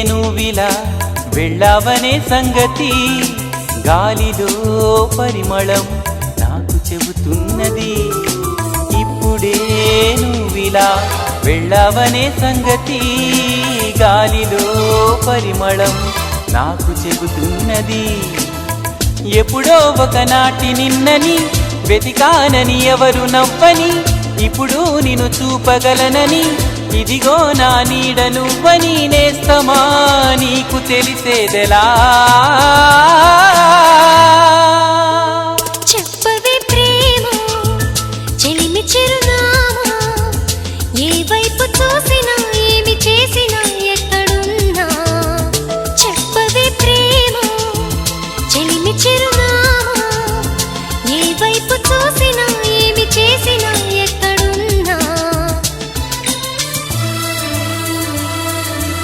నువ్విలా వెళ్ళావనే సంగతి గాలిలో పరిమళం నాకు చెబుతున్నది. ఇప్పుడే నువ్విలా వెళ్ళావనే సంగతి గాలిలో పరిమళం నాకు చెబుతున్నది. ఎప్పుడో ఒకనాటి నిన్నని వెతికానని ఎవరు నవ్వని, ఇప్పుడు నిన్ను చూపగలనని ఇదిగో నా నీడ నువ్వని నేస్తమా నీకు తెలిసేదెలా.